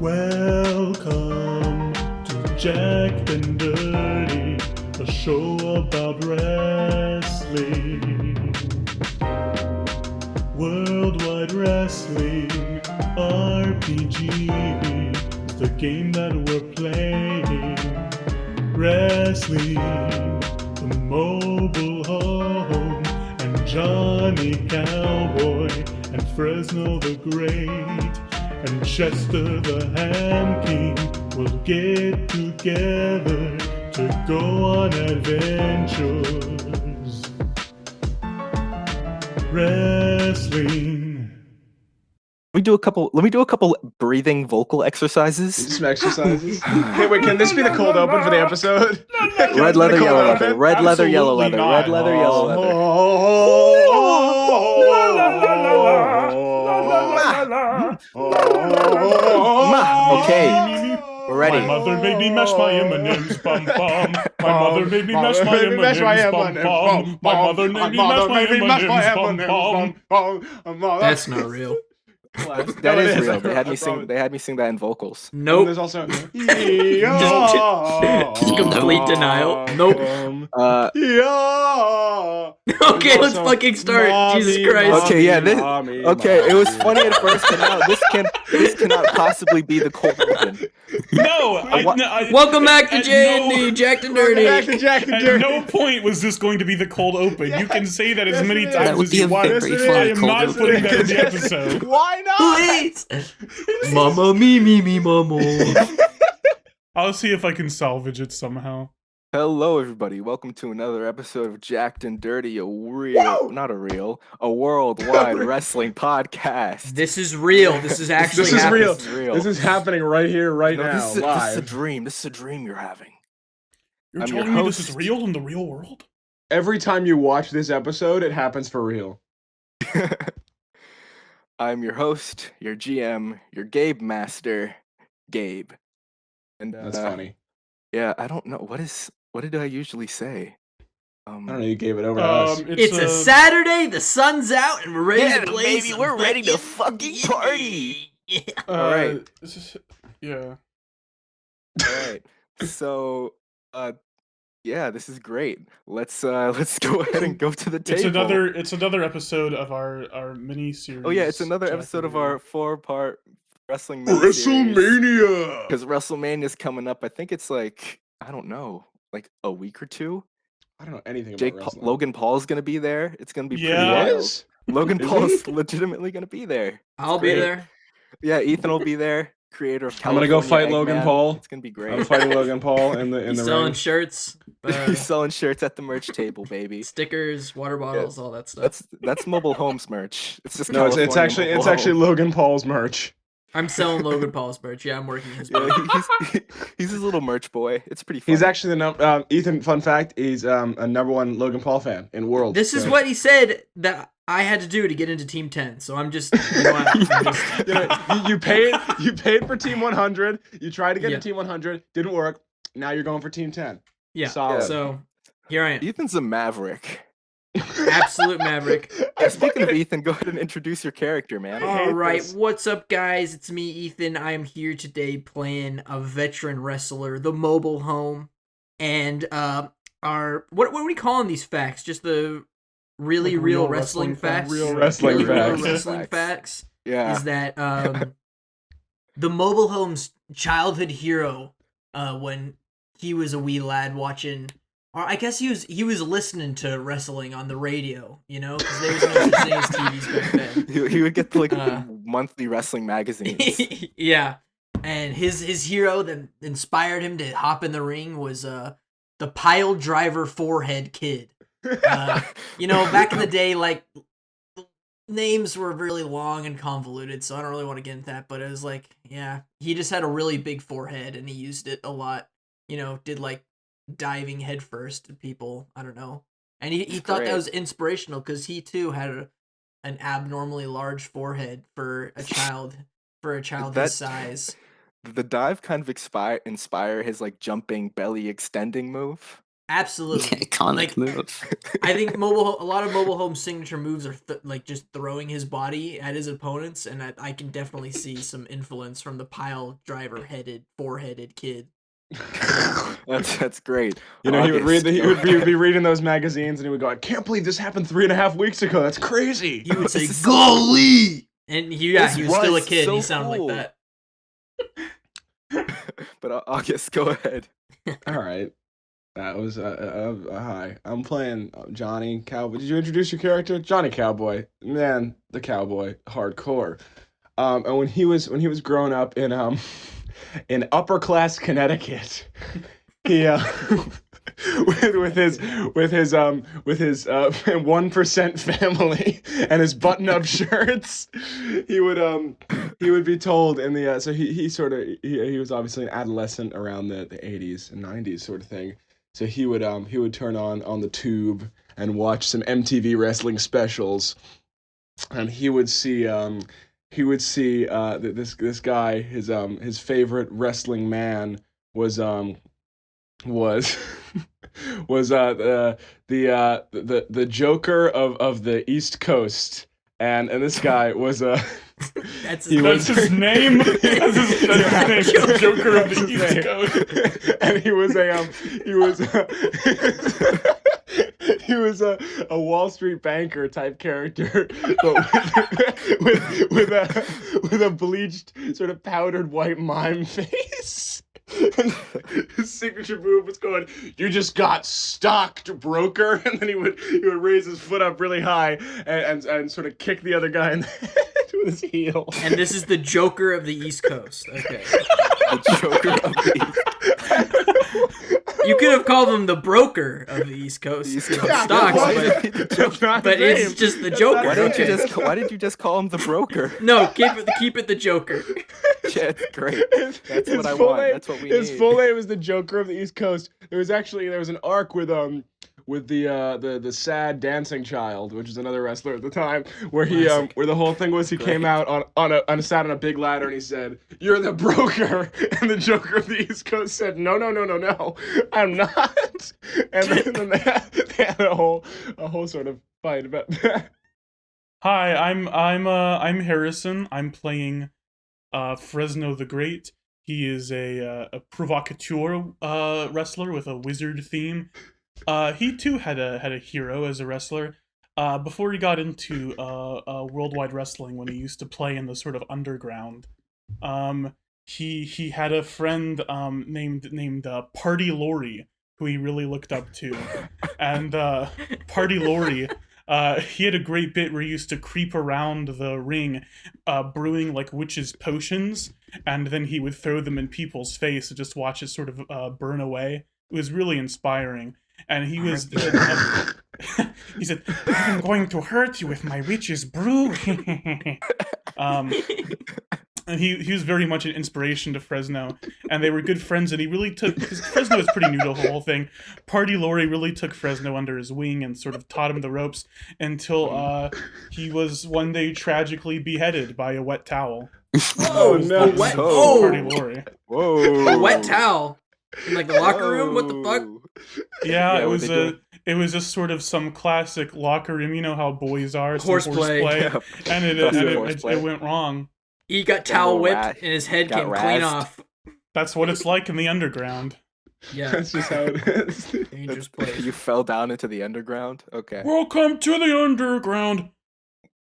Welcome to Jacked and Dirty, a show about wrestling. Worldwide Wrestling, RPG, is the game that we're playing. Wrestling, the mobile home, and Johnny Cowboy, and Fresno the Great, and Chester the Ham King will get together to go on adventures. Wrestling. Let me do a couple breathing vocal exercises. Some exercises. Hey, wait, can this be the cold open for the episode? Red leather, yellow leather. Red leather, yellow leather. Red leather, yellow leather. Okay, we're ready. My mother made me mash my M&Ms, bum bum. My mother made me mash my M&Ms, bum bum. My mother made me mash my M&Ms, bum bum. That's not real. That is real. They had me sing that in vocals. Nope. There's also Just complete denial. Nope. Okay, let's fucking start. Jesus Christ. Okay, yeah. It was funny at first, but now this cannot possibly be the cold open. No. Welcome back to J&D, Jacked and Dirty. At no point was this going to be the cold open. You can say that as many times as you want. I am not putting that in the episode. Why not? Please. Mama, me, mama. I'll see if I can salvage it somehow. Hello, everybody. Welcome to another episode of Jacked and Dirty, a worldwide wrestling podcast. This is real. This is actually This is happening. real. This is happening right here, right now, This is live. a dream. This is a dream you're having. You're I'm telling your me this is host. real in the real world? Every time you watch this episode, it happens for real. I'm your host, your GM, your Gabe Master, Gabe. And That's funny. Yeah, I don't know. What did I usually say? I don't know. You gave it over to us. It's a Saturday, the sun's out, and we're ready to play baby, we're ready to fucking party. All right. Yeah. All right. So, yeah, this is great. Let's go ahead and go to the table. It's another episode of our mini series. Oh yeah, it's another episode of our 4-part wrestling mini-series. WrestleMania! Because WrestleMania's coming up. I think it's like, I don't know, like a week or two. I don't know anything about wrestling. Logan Paul's gonna be there. It's gonna be pretty Yeah. wild. Yes? Logan Is Paul's legitimately gonna be there. I'll be great. there. Yeah, Ethan will be there. Creator of I'm gonna go California fight Logan Eggman. Paul. It's gonna be I'm great. fighting Logan Paul in the He's ring. selling shirts, He's selling shirts at the merch table, baby. stickers, water bottles, all that stuff. That's mobile homes merch. It's just No, it's California actually mobile home. Logan Paul's merch. I'm selling Logan Paul's merch. Yeah, I'm working his Yeah, merch. he's his little merch boy. It's pretty fun. He's actually the Ethan. Fun fact: he's a #1 Logan Paul fan in world. This is what he said that I had to do to get into Team 10. So I'm just, you paid for Team 100. You tried to get Yeah. to Team 100, didn't work. Now you're going for Team 10. yeah. Solid. So here I am, Ethan's a maverick. absolute maverick. Yeah, speaking of Ethan, go ahead and introduce your character, man. All right, this. what's up, guys? It's me, Ethan. I am here today playing a veteran wrestler, the mobile home, and our what are we calling these facts? Just the really Like real real wrestling wrestling facts. facts. Real wrestling Really real facts. wrestling facts Yeah. is that the mobile home's childhood hero when he was a wee lad watching. Or I guess he was listening to wrestling on the radio, you know, because there was no such thing as TVs back then. He would get like monthly wrestling magazines. Yeah, and his hero that inspired him to hop in the ring was the pile driver forehead kid. You know, back in the day, like names were really long and convoluted, so I don't really want to get into that. But it was like, yeah, he just had a really big forehead, and he used it a lot. You know, did like diving headfirst at people. I don't know, and he thought great. that was inspirational because he too had an abnormally large forehead for a child his size. The dive kind of inspire his like jumping belly extending move. Absolutely. Iconic Like, move. I think a lot of Mobile Home's signature moves are like just throwing his body at his opponents, and I can definitely see some influence from the pile driver headed, four-headed kid. That's great. You know, he would read August, he go would be ahead. reading those magazines, and he would go, "I can't believe this happened 3.5 weeks ago. That's crazy." He would say, This is so- "Golly!" And he was This still a was kid. so He sounded cool. like that. But August, go ahead. All right, that was hi. I'm playing Johnny Cowboy. Did you introduce your character, Johnny Cowboy? Man, the cowboy, hardcore. And when he was growing up in upper class Connecticut, he with his 1% family and his button-up shirts, he would be told in the so he was obviously an adolescent around the 80s and 90s sort of thing. So he would turn on the tube and watch some MTV wrestling specials, and he would see this guy, his favorite wrestling man was was the Joker of the East Coast, and this guy was That's That's his name. That's his name. The Joker of the His East name. Coast. And he was a Wall Street banker type character, but with a bleached, sort of powdered white mime face. And his signature move was going, "You just got stocked, broker," and then he would raise his foot up really high and sort of kick the other guy in the head with his heel. And this is the Joker of the East Coast. Okay. The Joker of the You could have called him the broker of the East Coast. East you know, Coast. stocks, Why but, did you That's just- not but his it's name. just the That's Joker. not why his didn't you name. just why did you just call him the broker? No, keep it the Joker. Yeah, it's great. That's what I full want. name- That's what we his need. full name is the Joker of the East Coast. There was an arc with the sad dancing child, which is another wrestler at the time, where Classic. where the whole thing was he came out sat on a big ladder and he said, "You're the broker," and the Joker of the East Coast said, "No, I'm not." And then they had a whole sort of fight about that. Hi, I'm Harrison. I'm playing Fresno the Great. He is a provocateur wrestler with a wizard theme. He too had a hero as a wrestler. Before he got into worldwide wrestling, when he used to play in the sort of underground, he had a friend named Party Lori, who he really looked up to, and Party Lori. He had a great bit where he used to creep around the ring, brewing like witches' potions, and then he would throw them in people's face and just watch it sort of burn away. It was really inspiring. And he said, "I'm going to hurt you with my witch's brew." And he was very much an inspiration to Fresno, and they were good friends. And he really took, because Fresno is pretty new to the whole thing. Party Lori really took Fresno under his wing and sort of taught him the ropes until he was one day tragically beheaded by a wet towel. Oh no! A wet, Oh. Party Lori. Whoa. a wet towel in like the locker room. What the fuck? Yeah, Yeah, it what was they it was just sort of some classic locker room. You know how boys are, some Horseplay. Yeah. and Classic it horseplay. went wrong. He got Got a towel little whipped rat- and his head got came clean razzed. off. That's what it's like in the underground. Yeah, That's just how it is. dangerous place. You fell down into the underground? Okay. Welcome to the underground.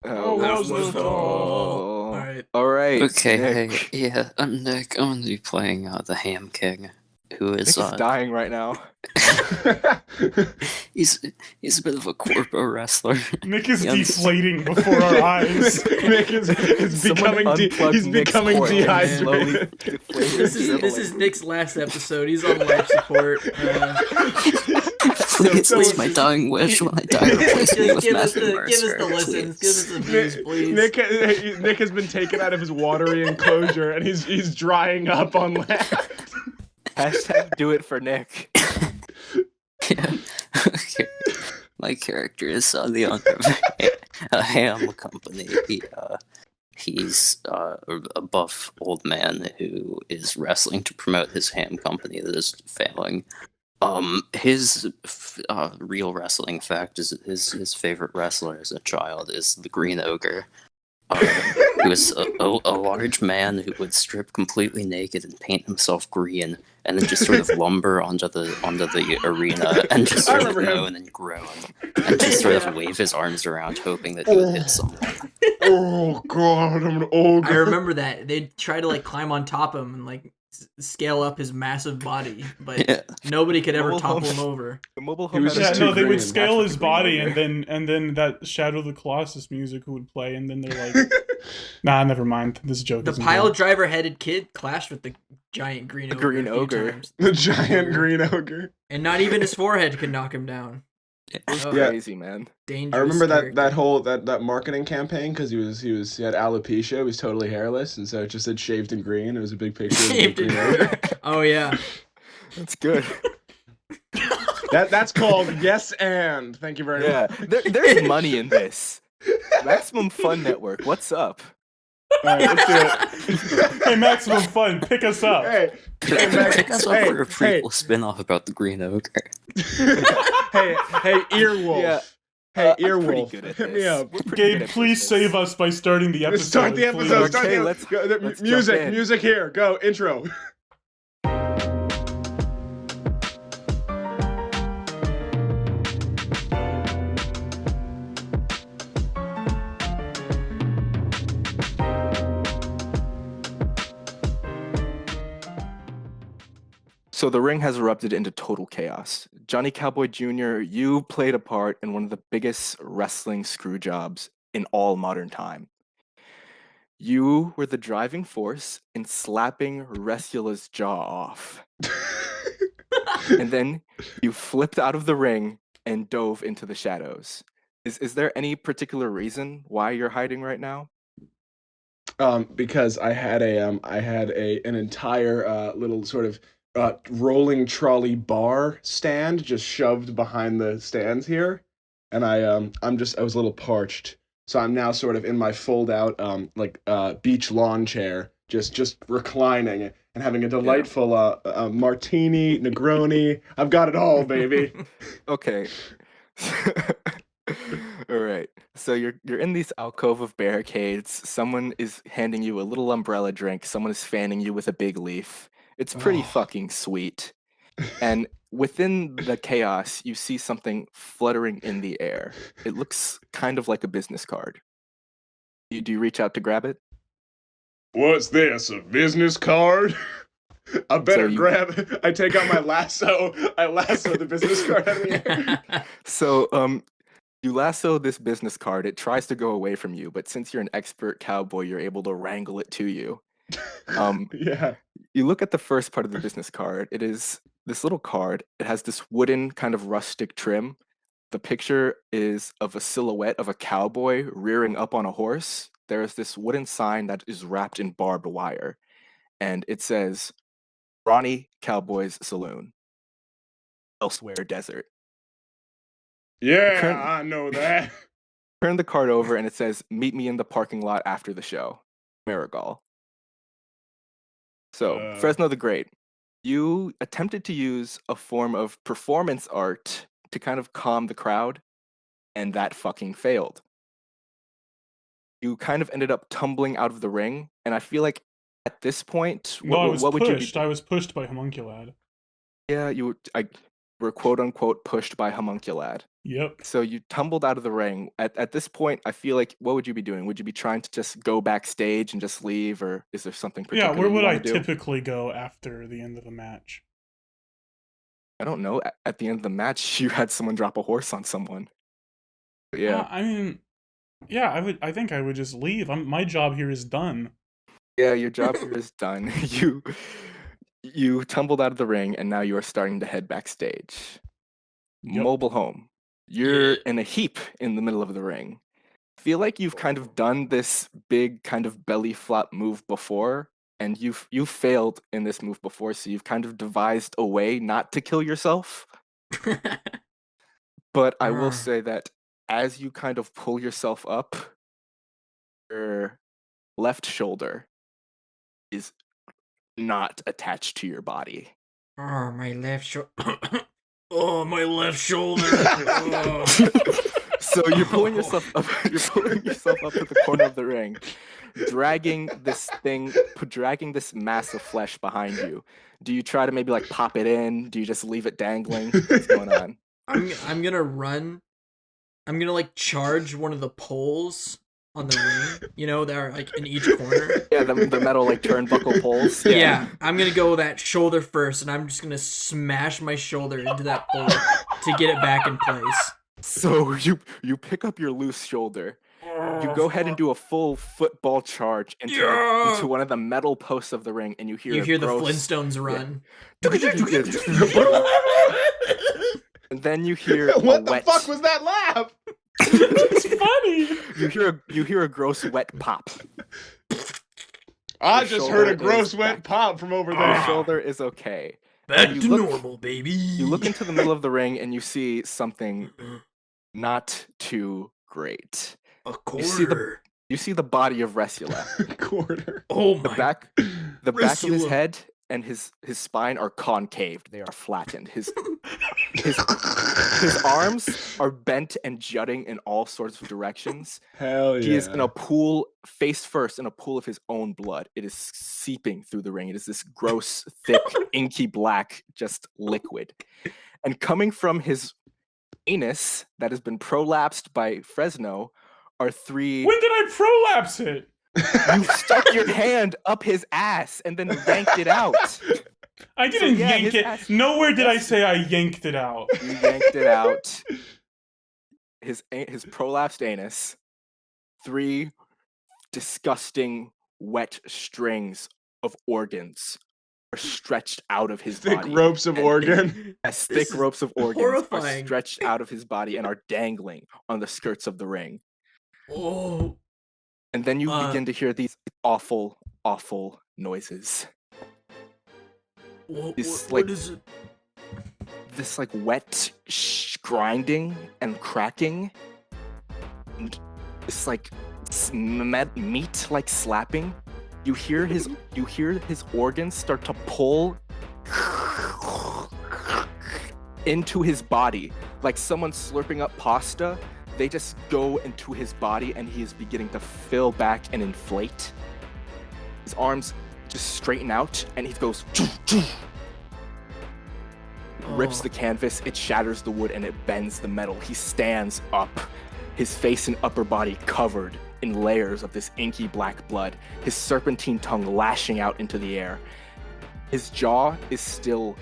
Oh, that what's was the- All right. All right. Okay, Nick. hey, yeah, I'm Nick. I'm gonna be playing the Ham King, who Nick is is dying right now. he's a bit of a corpo wrestler. Nick is Yeah, this- deflating before our eyes. Nick is Someone becoming unplugged he's Nick's becoming cord and slowly dehydrated. deflated This his is dribble. Nick's last episode. He's on life support. Please, please- it's my dying wish when I die. Replace me Just with give us Matthew the Mercer, listens. Give us the please. views, please. Nick has been taken out of his watery enclosure and he's drying up on land. Hashtag do it for Nick. Yeah. Okay. My character is the owner of a ham company. He's a buff old man who is wrestling to promote his ham company that is failing. His real wrestling fact is his favorite wrestler as a child is the Green Ogre. He was a large man who would strip completely naked and paint himself green, and then just sort of lumber onto the arena and just I sort of remember him. moan and groan, and just sort of wave his arms around, hoping that he would hit someone. Oh god, I'm an ogre. I remember that they'd try to like climb on top of him and like scale up his massive body, but Yeah. nobody could ever Mobile topple home. him over. The mobile He home was had a Yeah, just no, too they would green. scale That's his the Green body, Ogre. and then that Shadow of the Colossus music would play, and then they're like, "Nah, never mind. This joke The isn't pile good." driver headed kid clashed with the giant green ogre. Green a few Ogre. times. The giant green ogre. And not even his forehead could knock him down. It was Oh, Yeah. crazy, man. dangerous. I remember that character. whole that marketing campaign because he had alopecia. He was totally hairless, and so it just said shaved in green. It was a big picture of the Shaved green in ogre. Oh yeah. That's good. That's called yes and. Thank you very Yeah, much. there's money in this. Maximum Fun Network, what's up? All right, let's do it. Hey, Maximum Fun, pick us up. Hey, Pick Max, us up hey, for a prequel spin-off about the Green Ogre. hey, Earwolf. Yeah, Hey, I'm pretty Earwolf. good at Hit me this. up. We're pretty good Gabe, at please this. save us by starting the episode. Start the please. episode. Start Okay, the let's jump music. in. Music here. Go intro. So the ring has erupted into total chaos. Johnny Cowboy Jr., you played a part in one of the biggest wrestling screw jobs in all modern time. You were the driving force in slapping Rescula's jaw off. And then you flipped out of the ring and dove into the shadows. Is there any particular reason why you're hiding right now? Because I had an entire little sort of rolling trolley bar stand just shoved behind the stands here, and I was a little parched, so I'm now sort of in my fold out beach lawn chair, just reclining and having a delightful martini, Negroni. I've got it all, baby. Okay. All right. So you're in these alcove of barricades. Someone is handing you a little umbrella drink. Someone is fanning you with a big leaf. It's pretty Oh. fucking sweet. And within the chaos, you see something fluttering in the air. It looks kind of like a business card. Do you reach out to grab it? What's this? A business card? I better you- grab it. I take out my lasso. I lasso the business card out of the air. So you lasso this business card. It tries to go away from you, but since you're an expert cowboy, you're able to wrangle it to you. Yeah. You look at the first part of the business card. It is this little card. It has this wooden kind of rustic trim. The picture is of a silhouette of a cowboy rearing up on a horse. There is this wooden sign that is wrapped in barbed wire, and it says, Ronnie Cowboy's Saloon, Elsewhere Desert. Yeah, Current- I know that. Turn the card over and it says, meet me in the parking lot after the show. Marigal. So, Fresno the Great, you attempted to use a form of performance art to kind of calm the crowd, and that fucking failed. You kind of ended up tumbling out of the ring, and I feel like at this point, No, I was what would you pushed. be? I was pushed by Homunculad. Yeah, you were quote unquote pushed by Homunculad. Yep. So you tumbled out of the ring. At this point, I feel like what would you be doing? Would you be trying to just go backstage and just leave, or is there something particular Yeah, where you would I wanna do? typically go after the end of the match? I don't know. At the end of the match, you had someone drop a horse on someone. But yeah, I mean, yeah, I think I would just leave. My job here is done. yeah, your job here is done. You tumbled out of the ring, and now you are starting to head backstage. Yep. Mobile home. You're in a heap in the middle of the ring. Feel like you've kind of done this big kind of belly flop move before, and you've failed in this move before, so you've kind of devised a way not to kill yourself. But I will say that as you kind of pull yourself up, your left shoulder is not attached to your body. Oh, my left shoulder. Oh, my left shoulder. Oh. So you're pulling yourself up. You're pulling yourself up to the corner of the ring, dragging this mass of flesh behind you. Do you try to maybe like pop it in? Do you just leave it dangling? What's going on? I'm gonna run. I'm gonna like charge one of the poles on the ring. You know, they're like in each corner. Yeah, the metal like turnbuckle poles. Yeah, I'm gonna go that shoulder first, and I'm just gonna smash my shoulder into that pole to get it back in place. So you pick up your loose shoulder. You go ahead and do a full football charge into one of the metal posts of the ring, and you hear the Flintstones run. And then you hear What the fuck was that laugh? It's funny. you hear a gross wet pop. I Your just shoulder heard a is gross wet back. pop from over Your there. shoulder is okay. Back You to look- normal, baby. You look into the middle of the ring and you see something not too great. a you see the- quarter. You see the body of Resula. Quarter. Oh The my! back of his Resula. head and his spine are concaved. They are flattened. His arms are bent and jutting in all sorts of directions. Hell yeah. He is in a pool, face first, in a pool of his own blood. It is seeping through the ring. It is this gross, thick, inky black, just liquid. And coming from his anus that has been prolapsed by Fresno are three. When did I prolapse it? You stuck your hand up his ass and then yanked it out. I didn't yeah, yank his it. ass- Nowhere did I say I yanked it out. You yanked it out. His prolapsed anus. 3 disgusting wet strings of organs are stretched out of his Thick body. ropes of And- organ. As This thick is ropes of organs horrifying. are stretched out of his body and are dangling on the skirts of the ring. Oh, And then you Uh, begin to hear these awful, awful noises. It's what like- is it? This like wet grinding and cracking. And it's like meat like slapping. You hear his organs start to pull into his body like someone slurping up pasta. They just go into his body and he is beginning to fill back and inflate. His arms just straighten out and he goes rips Oh. the canvas, it shatters the wood and it bends the metal. He stands up, his face and upper body covered in layers of this inky black blood, his serpentine tongue lashing out into the air. His jaw is still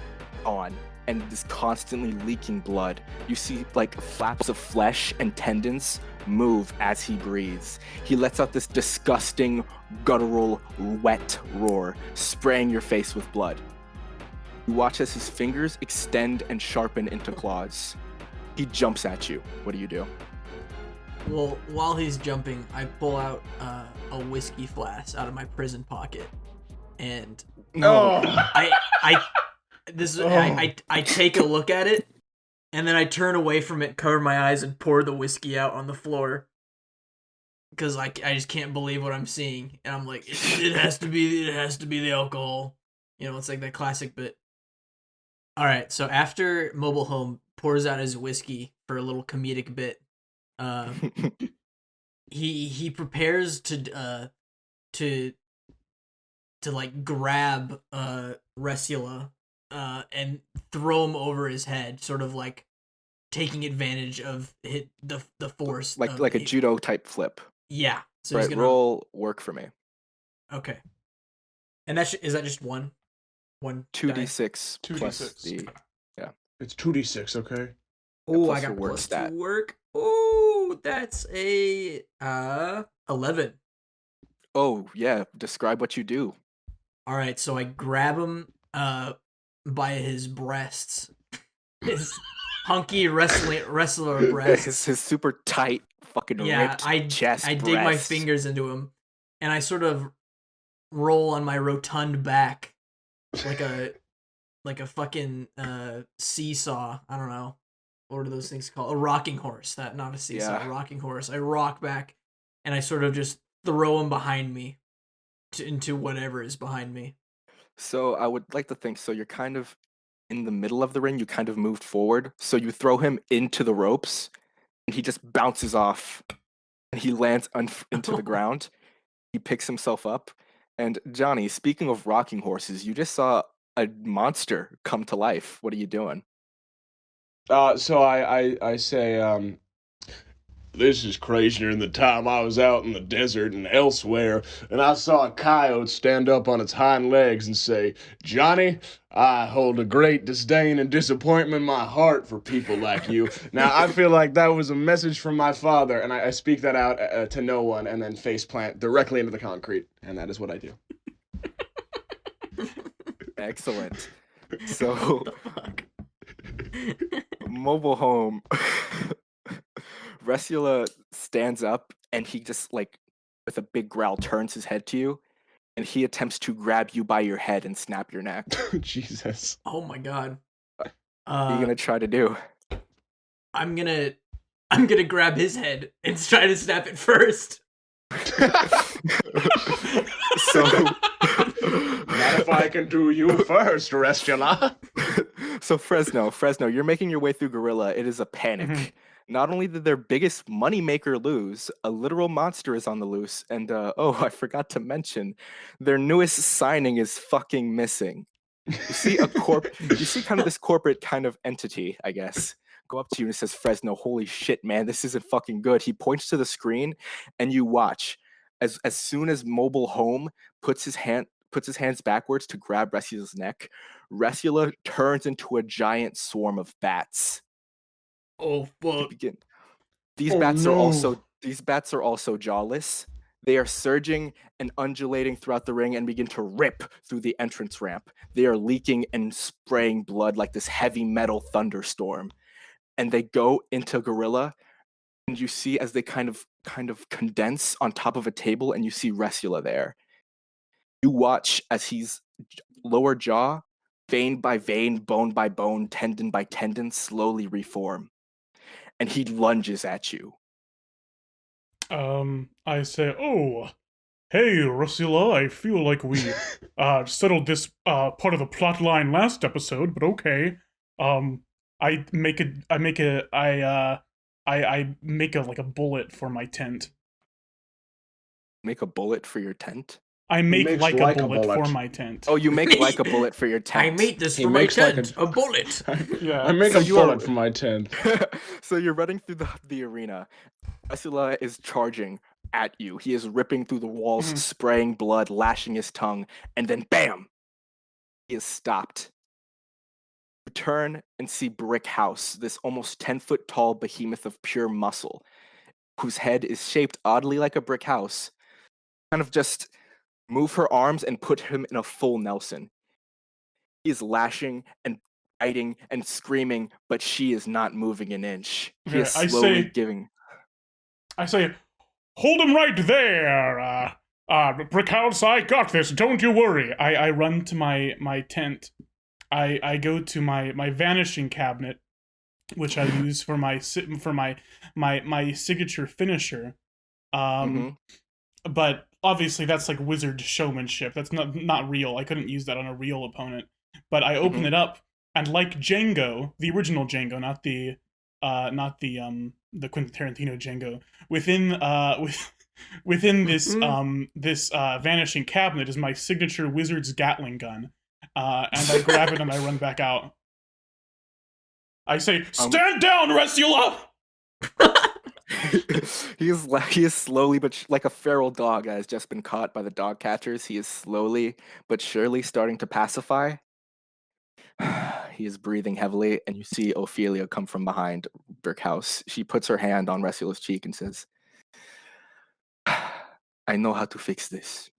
on and is constantly leaking blood. You see like flaps of flesh and tendons move as he breathes. He lets out this disgusting, guttural, wet roar, spraying your face with blood. You watch as his fingers extend and sharpen into claws. He jumps at you. What do you do? Well, while he's jumping, I pull out a whiskey flask out of my prison pocket, and No. I take a look at it, and then I turn away from it, cover my eyes, and pour the whiskey out on the floor. Because I just can't believe what I'm seeing, and I'm like, it has to be the alcohol. You know, it's like that classic bit. All right, so after Mobile Home pours out his whiskey for a little comedic bit, he prepares to like grab Resula and throw him over his head, sort of like taking advantage of the force, of like a it. judo type flip. Yeah. So he's Right, gonna roll work for me. Okay. And is that just one? One 2d6 plus 2d6. the It's 2d6, okay? Oh, plus I your got work plus stat. 2 work. Oh, that's a 11. Oh yeah, describe what you do. All right, so I grab him by his breasts, his hunky wrestler breasts. His super tight fucking Yeah, ripped chest. I dig my breasts. fingers into him, and I sort of roll on my rotund back like a fucking seesaw. I don't know. What are those things called? A rocking horse. That not a seesaw. Yeah. A rocking horse. I rock back, and I sort of just throw him behind me into whatever is behind me. So I would like to think so. You're kind of in the middle of the ring, you kind of moved forward. So you throw him into the ropes, and he just bounces off, and he lands into the ground. He picks himself up. And Johnny, speaking of rocking horses, you just saw a monster come to life. What are you doing? So I say, this is crazier than the time I was out in the desert and elsewhere, and I saw a coyote stand up on its hind legs and say, Johnny, I hold a great disdain and disappointment in my heart for people like you. Now, I feel like that was a message from my father, and I speak that out to no one and then face plant directly into the concrete, and that is what I do. Excellent. So, What the fuck? mobile home. Resula stands up and he just like with a big growl turns his head to you and he attempts to grab you by your head and snap your neck. Jesus. Oh my god. What are you gonna try to do? I'm gonna grab his head and try to snap it first. So Not if I can do you first, Restula. so Fresno, you're making your way through Gorilla. It is a panic. Mhm. Not only did their biggest moneymaker lose, a literal monster is on the loose, and oh, I forgot to mention, their newest signing is fucking missing. You see you see kind of this corporate kind of entity, I guess, go up to you and says, Fresno, holy shit, man, this isn't fucking good. He points to the screen and you watch. As soon as Mobile Home puts his hands backwards to grab Resula's neck, Resula turns into a giant swarm of bats. Oh To fuck. begin. These Oh, bats no. are also jawless. They are surging and undulating throughout the ring and begin to rip through the entrance ramp. They are leaking and spraying blood like this heavy metal thunderstorm. And they go into Gorilla, and you see as they kind of condense on top of a table, and you see Resula there. You watch as he's lower jaw, vein by vein, bone by bone, tendon by tendon, slowly reform. And he lunges at you. I say, oh, hey, Rusula, I feel like we settled this part of the plot line last episode, but okay. I make like a bullet for my tent. Make a bullet for your tent? I make makes like like a a bullet for bullet. my tent. Oh, you make like a bullet for your I tent. made this He for my makes like tent. A bullet. Yeah. I make So a you are- bullet for my tent. So you're running through the arena. Resula is charging at you. He is ripping through the walls, Mhm. spraying blood, lashing his tongue, and then bam! He is stopped. You turn and see Brick House, this almost 10-foot tall behemoth of pure muscle, whose head is shaped oddly like a brick house. Kind of just move her arms and put him in a full Nelson. He is lashing and biting and screaming, but she is not moving an inch. He is Okay, slowly giving. I say, hold him right there. Brickhouse, I got this. Don't you worry. I run to my tent. I go to my vanishing cabinet, which I use for my signature finisher. Mhm. But obviously that's like wizard showmanship. That's not real. I couldn't use that on a real opponent. But I open Mhm. it up, and like Django, the original Django, not the Quentin Tarantino Django, within this vanishing cabinet is my signature wizard's Gatling gun. And I grab it and I run back out. I say, "Stand down, Resula!" he is slowly but like a feral dog that has just been caught by the dog catchers. He is slowly but surely starting to pacify. He is breathing heavily, and you see Ophelia come from behind Brickhouse. She puts her hand on Resula's cheek and says, I know how to fix this.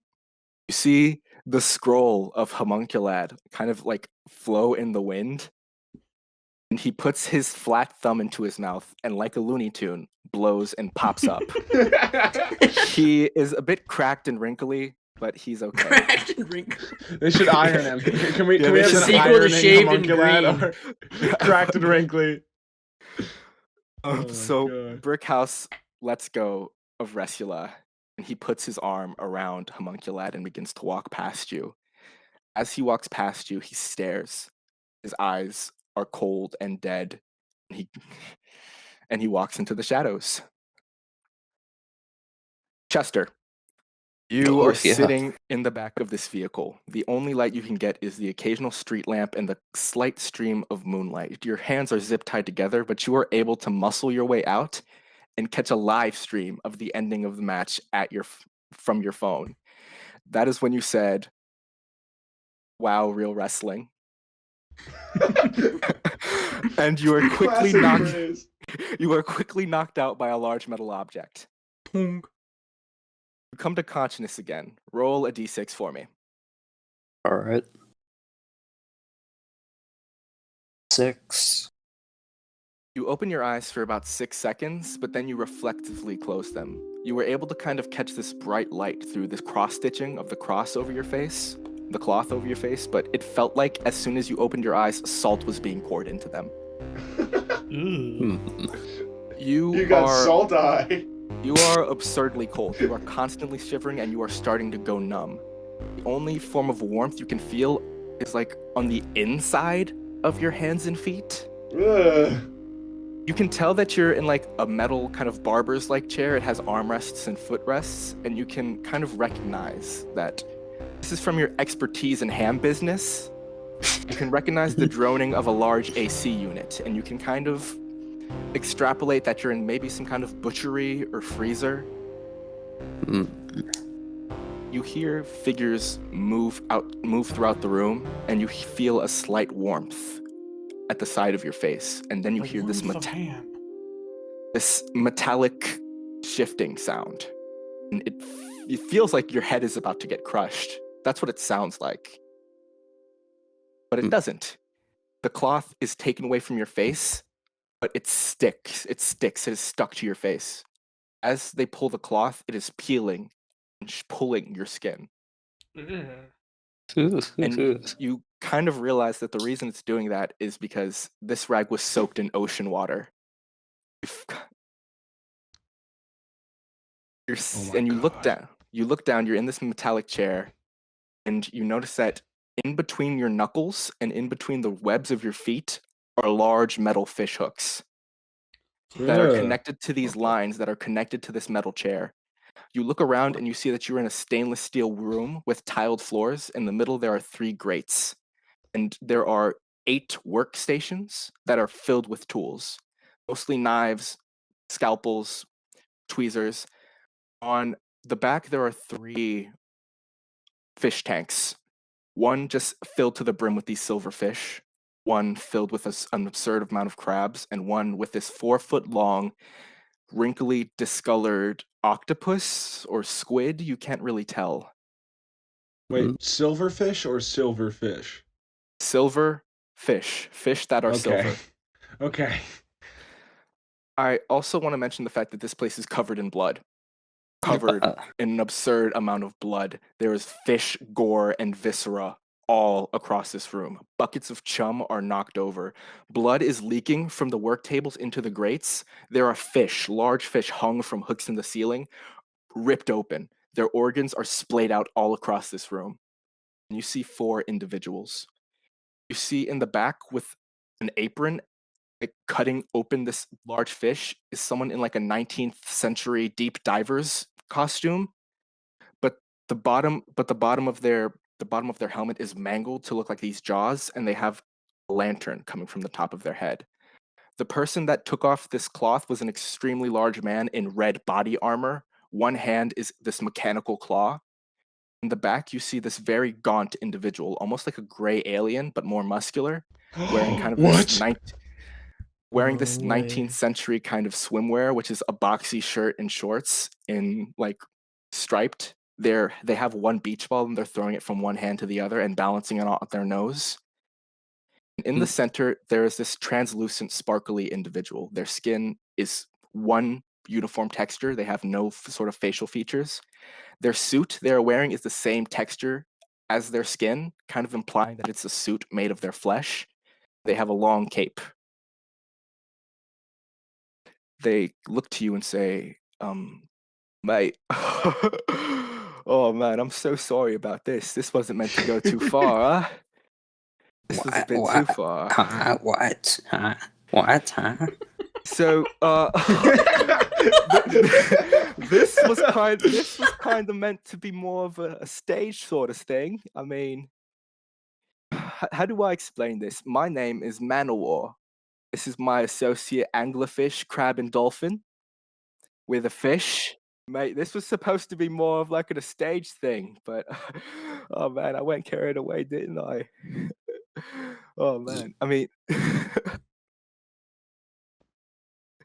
You see the scroll of Homunculad kind of like flow in the wind, and he puts his flat thumb into his mouth and like a Looney Tune blows and pops up. He is a bit cracked and wrinkly, but he's okay. Cracked and wrinkled. They should iron him. Can we Yeah, have they an should- Sequel to ironing Shaved and homunculad Green. or cracked and wrinkly? Oh my So God. Brickhouse lets go of Resula, and he puts his arm around Homunculad and begins to walk past you. As he walks past you, he stares. His eyes are cold and dead. And he walks into the shadows. Chester, you Oh, are yeah. sitting in the back of this vehicle. The only light you can get is the occasional street lamp and the slight stream of moonlight. Your hands are zip tied together, but you are able to muscle your way out and catch a live stream of the ending of the match from your phone. That is when you said, "Wow, real wrestling." And you are quickly Classic knocked. phrase. You are quickly knocked out by a large metal object. Pong. You come to consciousness again. Roll a d6 for me. All right. 6. You open your eyes for about 6 seconds, but then you reflectively close them. You were able to kind of catch this bright light through this cross-stitching of the cross over your face, the cloth over your face, but it felt like as soon as you opened your eyes, salt was being poured into them. Ooh. You got salt eye. You are absurdly cold. You are constantly shivering and you are starting to go numb. The only form of warmth you can feel is like on the inside of your hands and feet. Ugh. You can tell that you're in like a metal kind of barber's like chair. It has armrests and footrests, and you can kind of recognize that this is from your expertise in ham business. You can recognize the droning of a large AC unit, and you can kind of extrapolate that you're in maybe some kind of butchery or freezer. You hear figures move throughout the room, and you feel a slight warmth at the side of your face, and then you The hear this warmth of ham. metallic shifting sound, and it feels like your head is about to get crushed. That's what it sounds like, but it doesn't. The cloth is taken away from your face, but it sticks. It is stuck to your face. As they pull the cloth, it is peeling and pulling your skin. And you kind of realize that the reason it's doing that is because this rag was soaked in ocean water. And you look down. You look down. You're in this metallic chair, and you notice that in between your knuckles and in between the webs of your feet are large metal fish hooks that are connected to these lines that are connected to this metal chair. You look around and you see that you're in a stainless steel room with tiled floors. In the middle, there are 3 grates, and there are 8 workstations that are filled with tools, mostly knives, scalpels, tweezers. On the back, there are 3 fish tanks. One just filled to the brim with these silverfish, one filled with an absurd amount of crabs, and one with this 4-foot-long, wrinkly, discolored octopus or squid. You can't really tell. Wait, silverfish or silverfish? Silver fish that are silver. Okay. I also want to mention the fact that this place is covered in blood. Covered in an absurd amount of blood. There is fish, gore, and viscera all across this room. Buckets of chum are knocked over. Blood is leaking from the work tables into the grates. There are fish, large fish hung from hooks in the ceiling, ripped open. Their organs are splayed out all across this room. And you see 4 individuals. You see in the back with an apron, like cutting open this large fish, is someone in like a 19th century deep diver's costume, but the bottom of their helmet is mangled to look like these jaws, and they have a lantern coming from the top of their head. The person that took off this cloth was an extremely large man in red body armor. One hand is this mechanical claw. In the back, you see this very gaunt individual, almost like a gray alien, but more muscular, wearing kind of this wearing this 19th century kind of swimwear, which is a boxy shirt and shorts in like striped. They have one beach ball and they're throwing it from one hand to the other and balancing it on their nose. In the center, there is this translucent, sparkly individual. Their skin is one uniform texture. They have no sort of facial features. Their suit they're wearing is the same texture as their skin, kind of implying that it's a suit made of their flesh. They have a long cape. They look to you and say, mate, oh man, I'm so sorry about this. This wasn't meant to go too far, huh? This is a bit too far. What? What? Huh? So, this was kind of meant to be more of a stage sort of thing. I mean, how do I explain this? My name is Manowar. This is my associate anglerfish, crab, and dolphin. We're the fish. Mate, this was supposed to be more of like a stage thing, but oh man, I went carried away, didn't I? Oh man, I mean,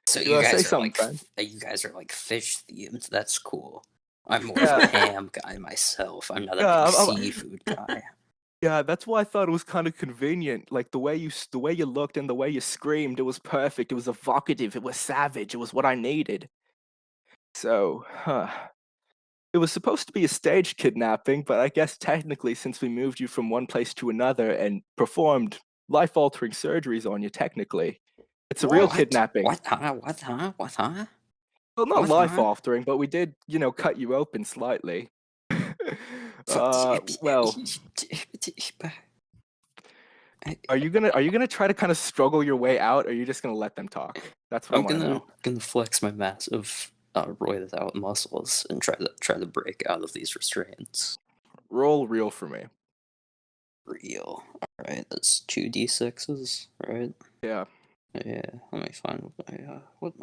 So you wanna say something, man? you guys are like fish themed. That's cool. I'm more of Yeah. a ham guy myself. I'm not a Yeah, big I'm- seafood guy. Yeah, that's why I thought it was kind of convenient. Like the way you looked and the way you screamed, it was perfect. It was evocative. It was savage. It was what I needed. So, it was supposed to be a stage kidnapping, but I guess technically, since we moved you from one place to another and performed life-altering surgeries on you, technically, it's a real What? kidnapping. What? Huh? What? Huh? What? Huh? Well, not What, huh? life-altering, but we did, cut you open slightly. Well, are you gonna try to kind of struggle your way out, or are you just gonna let them talk? That's what I I'm want to know. gonna flex my massive roided out muscles and try to break out of these restraints. Roll real for me. Real. All right, that's 2d6s, right? Yeah. Yeah. Let me find what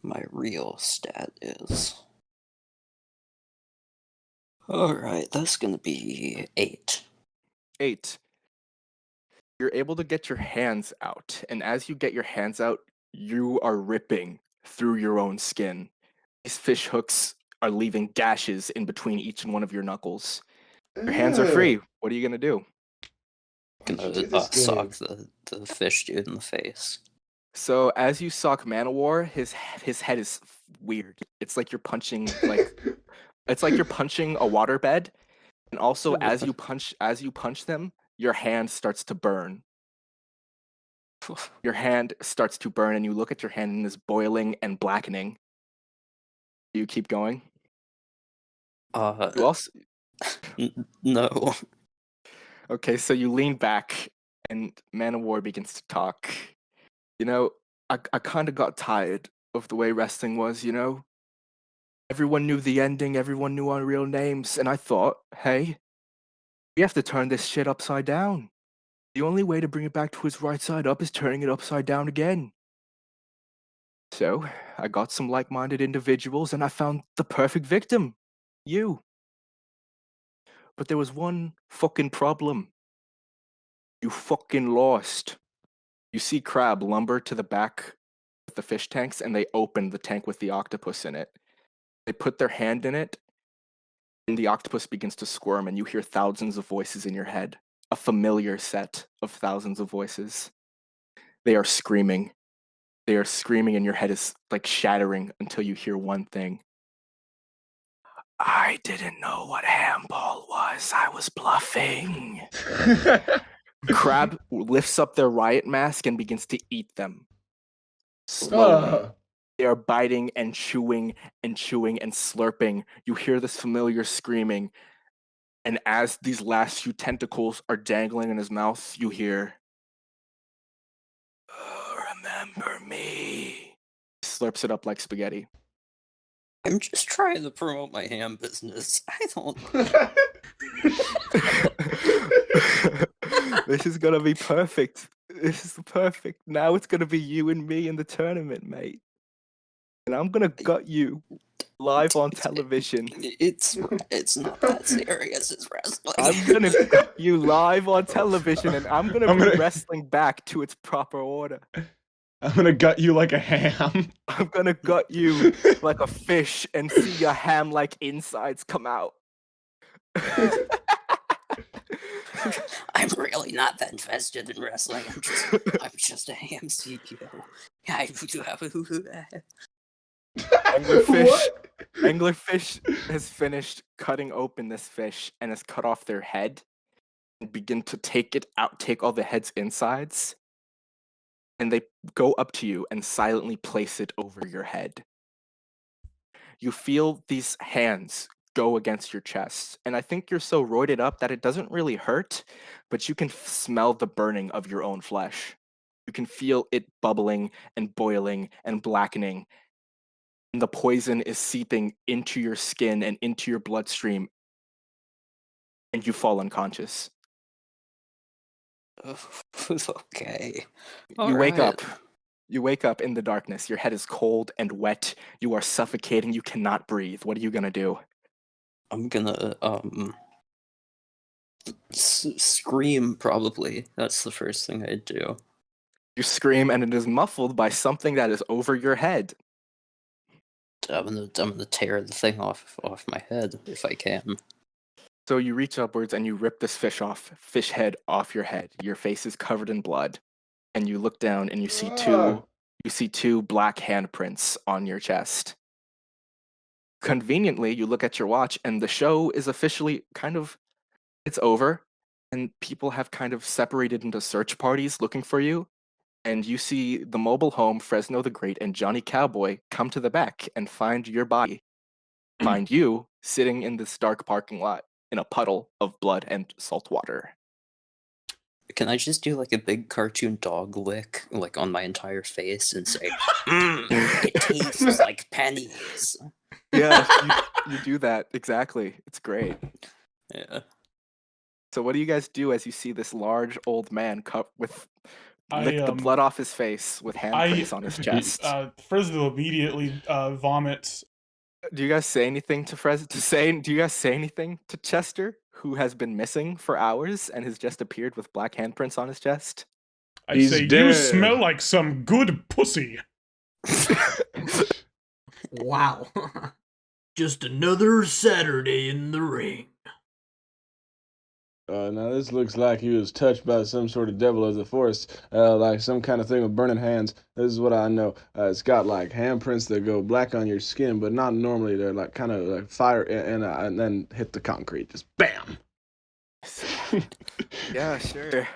my real stat is. All right, that's gonna be 8. 8. You're able to get your hands out, and as you get your hands out, you are ripping through your own skin. These fish hooks are leaving gashes in between each and one of your knuckles. Your hands are free. What are you gonna do? Why'd you Gonna do this sock game? the fish dude in the face. So as you sock Manowar, his head is weird. It's like you're punching it's like you're punching a waterbed, and also as you punch them, your hand starts to burn. Your hand starts to burn, and you look at your hand and it's boiling and blackening. Do you keep going? You also No. Okay, so you lean back, and Manowar begins to talk. I kind of got tired of the way wrestling was. Everyone knew the ending, everyone knew our real names, and I thought, hey, we have to turn this shit upside down. The only way to bring it back to its right side up is turning it upside down again. So, I got some like-minded individuals and I found the perfect victim. You. But there was one fucking problem. You fucking lost. You see Crab lumber to the back of the fish tanks and they open the tank with the octopus in it. They put their hand in it and the octopus begins to squirm and you hear thousands of voices in your head. A familiar set of thousands of voices. They are screaming. They are screaming and your head is like shattering until you hear one thing. I didn't know what handball was. I was bluffing. Crab lifts up their riot mask and begins to eat them. Slowly. Oh. They are biting and chewing and chewing and slurping. You hear this familiar screaming. And as these last few tentacles are dangling in his mouth, you hear, "Oh, remember me." He slurps it up like spaghetti. I'm just trying to promote my ham business. I don't. This is gonna be perfect. This is perfect. Now it's gonna be you and me in the tournament, mate. And I'm gonna gut you live on television. It's not that serious as wrestling. I'm gonna gut you live on television, and I'm gonna bring wrestling back to its proper order. I'm gonna gut you like a ham. I'm gonna gut you like a fish and see your ham-like insides come out. I'm really not that invested in wrestling. I'm just a ham CEO. Anglerfish has finished cutting open this fish and has cut off their head and begin to take all the head's insides, and they go up to you and silently place it over your head. You feel these hands go against your chest. And I think you're so roided up that it doesn't really hurt, but you can smell the burning of your own flesh. You can feel it bubbling and boiling and blackening. And the poison is seeping into your skin and into your bloodstream, and you fall unconscious. Okay. You wake Alright. up. You wake up in the darkness. Your head is cold and wet. You are suffocating. You cannot breathe. What are you gonna do? I'm gonna scream probably. That's the first thing I'd do. You scream, and it is muffled by something that is over your head. I'm gonna tear the thing off my head if I can. So you reach upwards and you rip this fish head off your head. Your face is covered in blood, and you look down and you see two black handprints on your chest. Conveniently, you look at your watch, and the show is officially it's over, and people have kind of separated into search parties looking for you. And you see the mobile home, Fresno the Great, and Johnny Cowboy come to the back and find your body. Find you sitting in this dark parking lot in a puddle of blood and salt water. Can I just do like a big cartoon dog lick, like on my entire face, and say, it tastes like pennies. Yeah, you do that exactly. It's great. Yeah. So what do you guys do as you see this large old man lick the I blood off his face with handprints on his chest? Fresno immediately vomits. Do you guys say anything to Do you guys say anything to Chester, who has been missing for hours and has just appeared with black handprints on his chest? I He's say, you dead. smell like some good pussy. Wow. Just another Saturday in the ring. Now this looks like he was touched by some sort of devil of the forest, like some kind of thing with burning hands. This is what I know. It's got like handprints that go black on your skin, but not normally. They're like kind of like fire and then hit the concrete. Just bam. Yeah, sure.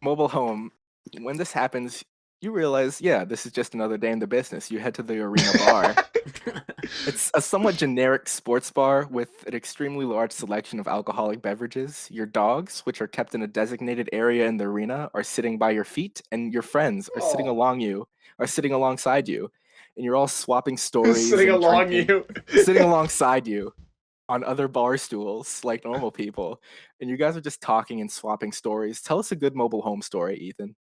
Mobile home. When this happens, you realize, yeah, this is just another day in the business. You head to the arena bar. It's a somewhat generic sports bar with an extremely large selection of alcoholic beverages. Your dogs, which are kept in a designated area in the arena, are sitting by your feet, and your friends are sitting alongside you, and you're all swapping stories. Sitting and along drinking, you. sitting alongside you on other bar stools like normal people, and you guys are just talking and swapping stories. Tell us a good mobile home story, Ethan.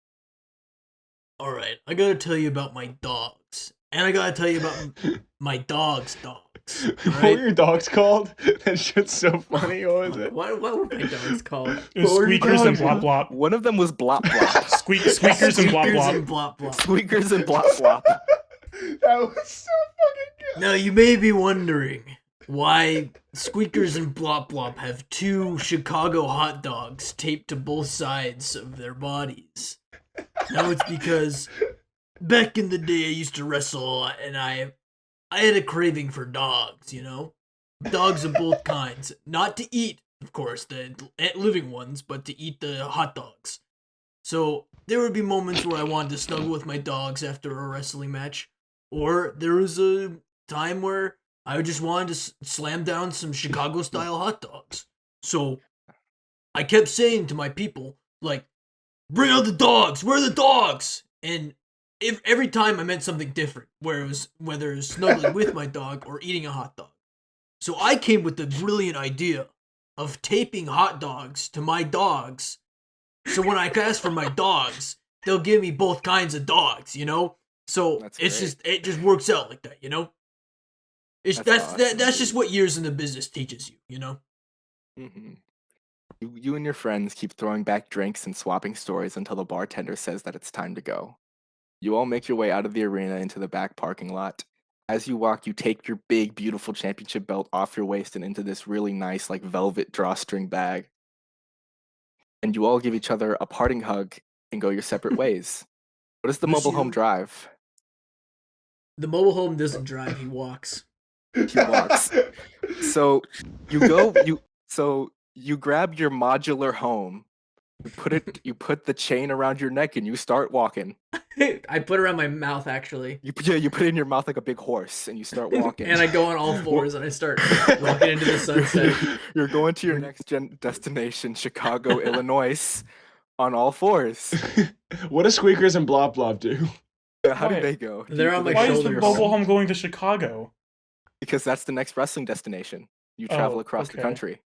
Alright, I gotta tell you about my dogs. And I gotta tell you about my dog's dogs. What were your dogs called? That shit's so funny. What was it? What were my dogs called? It was What were you Squeakers and calling Blop Blop. One of them was Blop Blop. Squeakers and Blop Squeakers Blop. and Blop Blop. Squeakers and Blop Blop. That was so fucking good. Now you may be wondering why Squeakers and Blop Blop have two Chicago hot dogs taped to both sides of their bodies. No, it's because back in the day I used to wrestle a lot, and I had a craving for dogs, you know? Dogs of both kinds. Not to eat, of course, the living ones, but to eat the hot dogs. So there would be moments where I wanted to snuggle with my dogs after a wrestling match, or there was a time where I just wanted to slam down some Chicago-style hot dogs. So I kept saying to my people, like, bring out the dogs! Where are the dogs? And every time I meant something different, whether it was snuggling with my dog or eating a hot dog. So I came with the brilliant idea of taping hot dogs to my dogs. So when I ask for my dogs, they'll give me both kinds of dogs, you know? So That's it just works out like that, you know? That's awesome. That's just what years in the business teaches you, you know? Mm-hmm. You and your friends keep throwing back drinks and swapping stories until the bartender says that it's time to go. You all make your way out of the arena into the back parking lot. As you walk, you take your big, beautiful championship belt off your waist and into this really nice, like, velvet drawstring bag. And you all give each other a parting hug and go your separate ways. What does the Miss mobile home you. drive? The mobile home doesn't drive, he walks. He walks. So you grab your modular home You put the chain around your neck and you start walking. I put it around my mouth actually. You put it in your mouth like a big horse and you start walking. And I go on all fours and I start walking into the sunset. You're going to your next destination, Chicago, Illinois, on all fours. What do Squeakers and Blop Blop do? How Why? do they go? They're on my Why is the shoulders. mobile home going to Chicago? Because that's the next wrestling destination. You travel Oh, across the okay. country.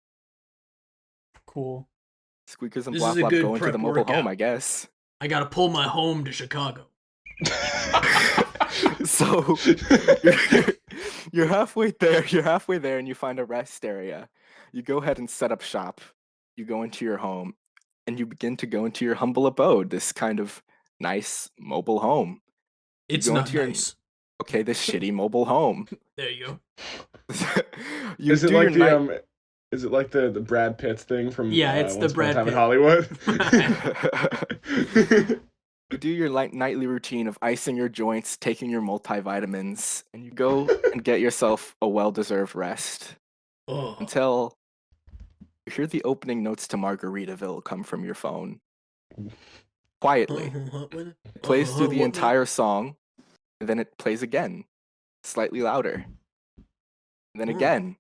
Cool. Squeakers and This Blop is a Blop good go into prep the mobile workout. home, I guess. I gotta pull my home to Chicago. So you're halfway there. You're halfway there, and you find a rest area. You go ahead and set up shop. You go into your home, and you begin to go into your humble abode. This kind of nice mobile home. It's go not into your- nice. Okay, this shitty mobile home. There you go. You Is it do like your the night- Is it like the Brad Pitts thing from Yeah, it's the Once Upon a Brad Time in Pitt. Hollywood? You do your nightly routine of icing your joints, taking your multivitamins, and you go and get yourself a well-deserved rest Oh. until you hear the opening notes to Margaritaville come from your phone. Quietly. It plays through the entire song, and then it plays again, slightly louder. And then again,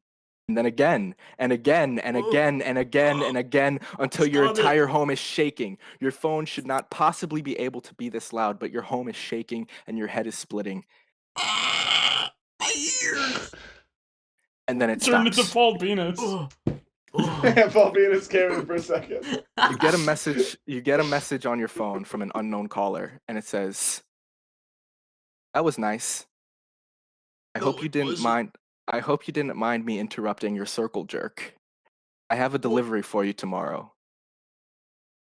and then again, and again, and again, and again, and again, until your Stop it. entire home is shaking. Your phone should not possibly be able to be this loud, but your home is shaking and your head is splitting. My ears. And then it Turn into stops. Paul Venus. Oh. Paul Venus came in for a second. You get a message. You get a message on your phone from an unknown caller, and it says, "That was nice. I No, hope you it didn't wasn't." mind. I hope you didn't mind me interrupting your circle jerk. I have a delivery for you tomorrow.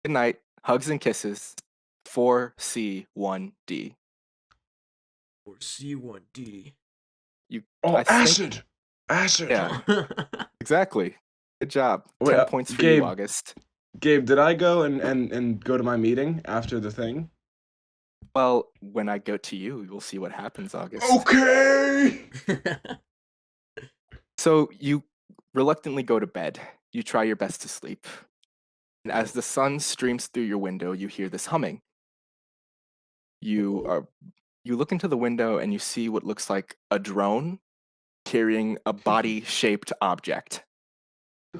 Good night. Hugs and kisses. 4C1D." Or C1D. Oh, I think- acid! Acid! Yeah, exactly. Good job. Wait, 10 points for Gabe. you, August. Gabe, did I go and go to my meeting after the thing? Well, when I go to you, you'll see what happens, August. Okay! So you reluctantly go to bed. You try your best to sleep. And as the sun streams through your window, you hear this humming. You look into the window and you see what looks like a drone carrying a body-shaped object.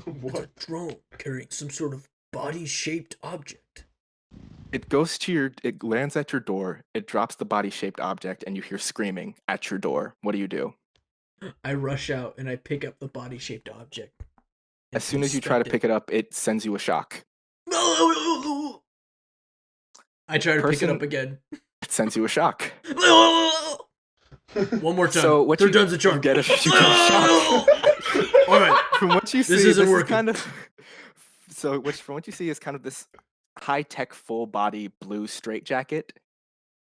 What? Drone carrying some sort of body-shaped object. It lands at your door, it drops the body-shaped object, and you hear screaming at your door. What do? I rush out and I pick up the body-shaped object. As soon as you try to pick it up, it sends you a shock. I try to pick it Person- up again. It sends you a shock. One more time. So what Third time's a charm. you get a shock. All right. From what you see, This isn't is working. kind of from what you see is kind of this high-tech full body blue straitjacket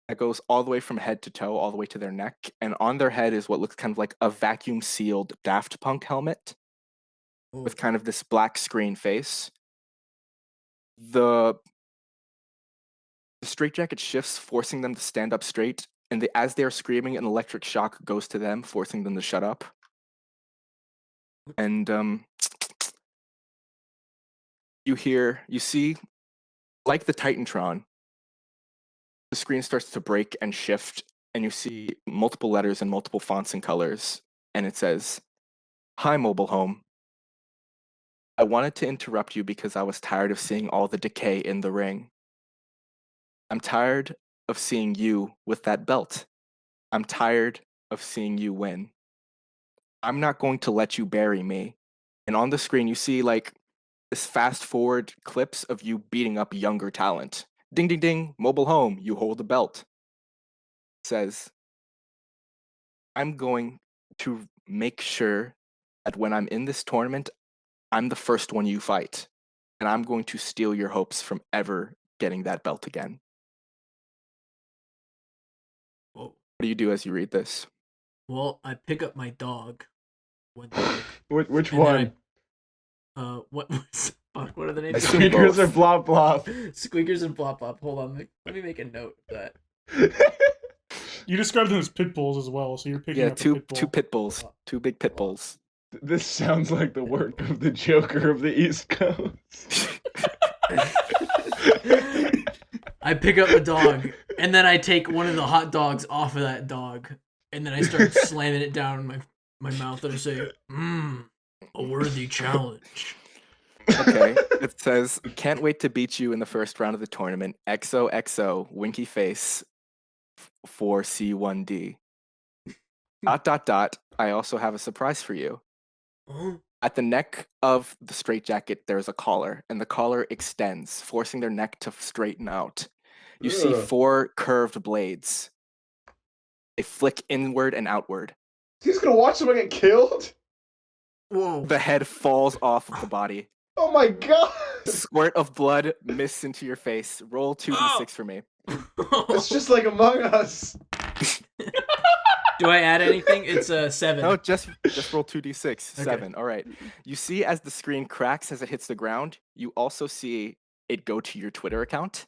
that goes all the way from head to toe, all the way to their neck, and on their head is what looks kind of like a vacuum sealed Daft Punk helmet with kind of this black screen face. The straitjacket shifts, forcing them to stand up straight, and as they are screaming, an electric shock goes to them, forcing them to shut up. And you see, like the Titantron, the screen starts to break and shift, and you see multiple letters and multiple fonts and colors, and it says, "Hi, mobile home. I wanted to interrupt you because I was tired of seeing all the decay in the ring. I'm tired of seeing you with that belt. I'm tired of seeing you win. I'm not going to let you bury me." And on the screen, you see like this fast forward clips of you beating up younger talent. Ding, ding, ding, mobile home, you hold the belt. It says, "I'm going to make sure that when I'm in this tournament, I'm the first one you fight. And I'm going to steal your hopes from ever getting that belt again." Whoa. What do you do as you read this? Well, I pick up my dog. One dog. Which And then one? What was fuck? What are the names? Assume Squeakers or both. Blop Blop? Squeakers and Plop Plop. Hold on, let me make a note of that. You described them as pit bulls as well, so you're picking Yeah, up a two pit bull. pit bulls. Two big pit bulls. This sounds like the work of the Joker of the East Coast. I pick up a dog, and then I take one of the hot dogs off of that dog, and then I start slamming it down in my mouth, and I say, a worthy challenge. Okay. It says, can't wait to beat you in the first round of the tournament. XOXO, winky face for C1D. ... I also have a surprise for you. Oh, At the neck of the straitjacket, there's a collar, and the collar extends, forcing their neck to straighten out. You see Ugh. 4 curved blades. They flick inward and outward. He's gonna watch someone get killed? whoa. The head falls off of the body. Oh my god! Squirt of blood mists into your face. Roll 2d6 for me. It's just like Among Us. Do I add anything? It's a 7. No, just roll 2d6. 7. All right. You see as the screen cracks as it hits the ground, you also see it go to your Twitter account.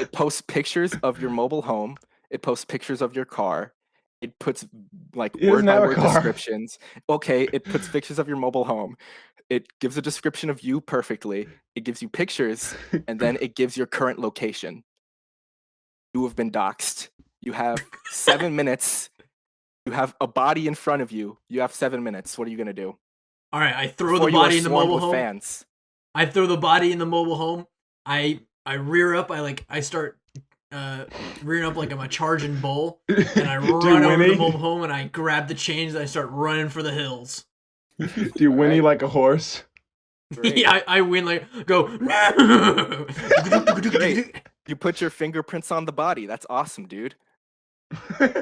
It posts pictures of your mobile home. It posts pictures of your car. It puts like He doesn't have a word-by-word car. descriptions. Okay, it puts pictures of your mobile home. It gives a description of you perfectly. It gives you pictures, and then it gives your current location. You have been doxxed. You have 7 minutes. You have a body in front of you. You have 7 minutes. What are you gonna do? All right, I throw Before the you are body in the swarmed mobile with home. fans. I throw the body in the mobile home. I rear up. I start rearing up like I'm a charging bull, and I Do you run over to the whinny? mobile home and I grab the chains and I start running for the hills. Do you whinny like a horse? Great. Yeah, I win like go. Great. You put your fingerprints on the body. That's awesome, dude.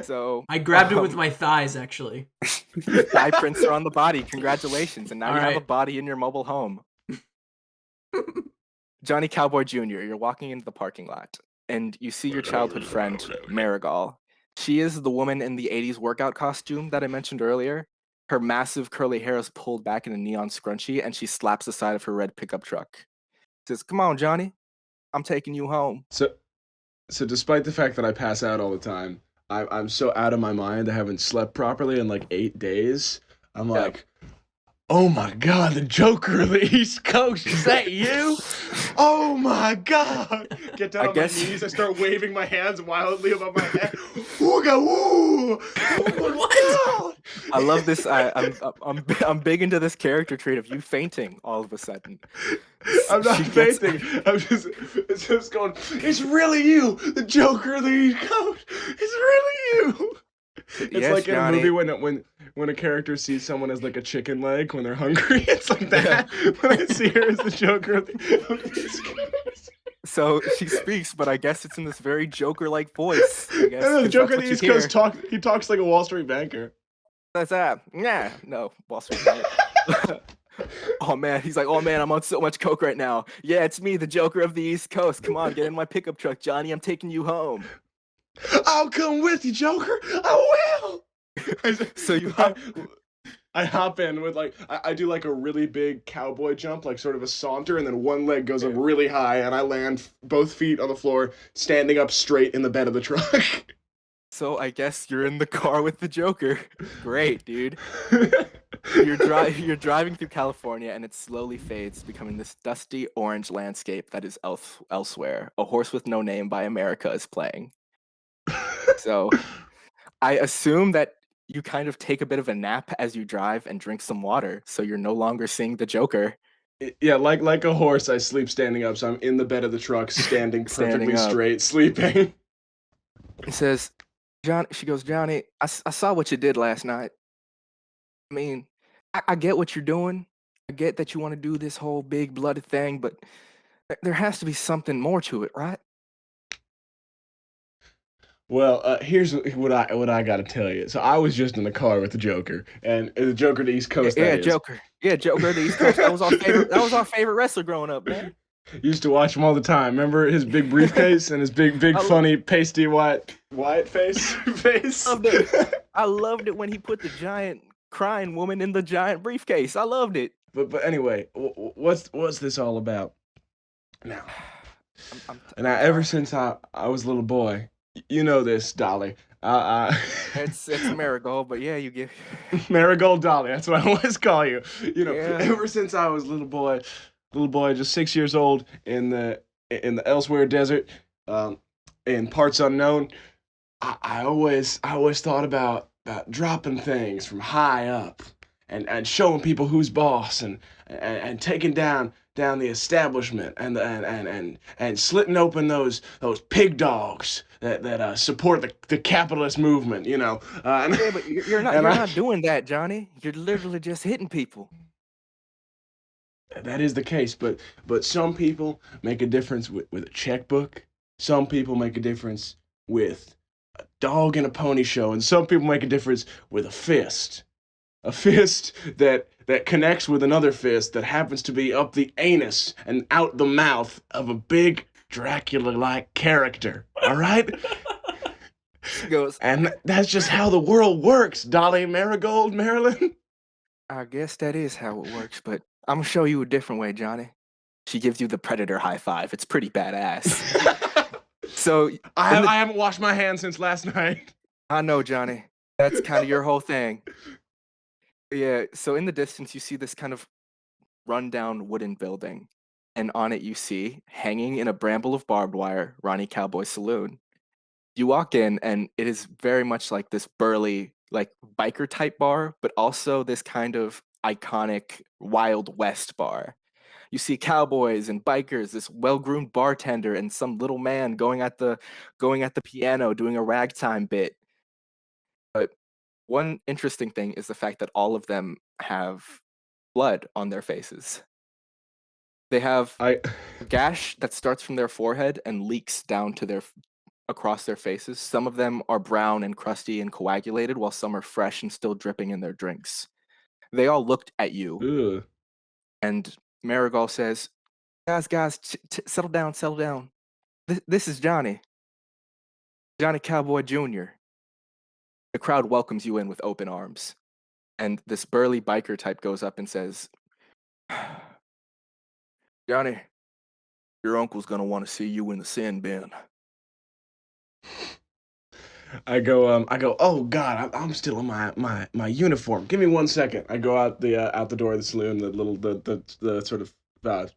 So I grabbed it with my thighs, actually. thigh prints are on the body. Congratulations. And now you have a Alright. body in your mobile home. Johnny Cowboy Jr., you're walking into the parking lot and you see your childhood friend, Marigal. She is the woman in the 80s workout costume that I mentioned earlier. Her massive curly hair is pulled back in a neon scrunchie and she slaps the side of her red pickup truck. Says, "Come on, Johnny. I'm taking you home." So despite the fact that I pass out all the time, I'm so out of my mind. I haven't slept properly in like 8 days. I'm Yeah. like, oh my god, the Joker of the East Coast, is that you? Oh my god! Get down I on guess- my knees, I start waving my hands wildly above my head. Ooga woo! Oh my god! I love this. I'm big into this character trait of you fainting all of a sudden. I'm not She gets- fainting. It's just going, it's really you, the Joker of the East Coast. It's really you. It's Yes, like in Johnny. a movie when a character sees someone as like a chicken leg when they're hungry. It's like that. When I see her as the Joker of the East Coast. So she speaks, but I guess it's in this very Joker-like voice. I guess, And the 'cause Joker of that's the what East you Coast hear. he talks like a Wall Street banker. That's that. Yeah, no, Wall Street. Bank. Oh man, he's like, oh man, I'm on so much coke right now. Yeah, it's me, the Joker of the East Coast. Come on, get in my pickup truck, Johnny. I'm taking you home. I'll come with you, Joker. I will. So you I hop in with like I do like a really big cowboy jump, like sort of a saunter, and then one leg goes up really high, and I land both feet on the floor, standing up straight in the bed of the truck. So I guess you're in the car with the Joker. Great, dude. You're driving through California, and it slowly fades, becoming this dusty orange landscape that is elsewhere. A Horse with No Name by America is playing. So I assume that you kind of take a bit of a nap as you drive and drink some water, so you're no longer seeing the Joker. Yeah, like a horse, I sleep standing up, so I'm in the bed of the truck, standing Standing perfectly up. straight, sleeping. He says, she goes, Johnny, I saw what you did last night. I mean, I get what you're doing. I get that you want to do this whole big blooded thing, but there has to be something more to it, right? Well, here's what I gotta tell you. So I was just in the car with the Joker, and the Joker of the East Coast. Yeah, that is. Joker. Yeah, Joker of the East Coast. That was our favorite wrestler growing up, man. Used to watch him all the time. Remember his big briefcase and his big funny pasty white face. I loved it when he put the giant crying woman in the giant briefcase. I loved it. But anyway, what's this all about? Now, I'm ever since I was a little boy, you know this, Dolly. It's Marigold, but yeah, you get Marigold Dolly. That's what I always call you. You know, Yeah. ever since I was a little boy, just 6 years old in the in the elsewhere desert, in parts unknown, I always thought about dropping things from high up and showing people who's boss and taking down the establishment and slitting open those pig dogs that support the capitalist movement, you know. Yeah, but you're not and you're I, not doing that, Johnny. You're literally just hitting people. that is the case, but some people make a difference with a checkbook. Some people make a difference with a dog and a pony show, and some people make a difference with a fist. A fist that connects with another fist that happens to be up the anus and out the mouth of a big Dracula-like character. All right? He goes, And that's just how the world works, Dolly Marigold, Marilyn. I guess that is how it works, but I'm gonna show you a different way, Johnny. She gives you the predator high five. It's pretty badass. So I haven't washed my hands since last night. I know, Johnny. That's kind of your whole thing. Yeah, so in the distance you see this kind of rundown wooden building, and on it you see, hanging in a bramble of barbed wire, Ronnie Cowboy Saloon. You walk in and it is very much like this burly, like biker type bar, but also this kind of iconic Wild West bar. You see cowboys and bikers, this well-groomed bartender, and some little man going at the piano doing a ragtime bit. But one interesting thing is the fact that all of them have blood on their faces. They have I a gash that starts from their forehead and leaks down to across their faces. Some of them are brown and crusty and coagulated, while some are fresh and still dripping in their drinks. They all looked at you, Ugh. and Marigold says, Guys, settle down, settle down. This is Johnny Cowboy Jr. The crowd welcomes you in with open arms, and this burly biker type goes up and says, Johnny, your uncle's gonna want to see you in the sin bin. I go, oh God, I'm still in my uniform. Give me 1 second. I go out the door of the saloon, the sort of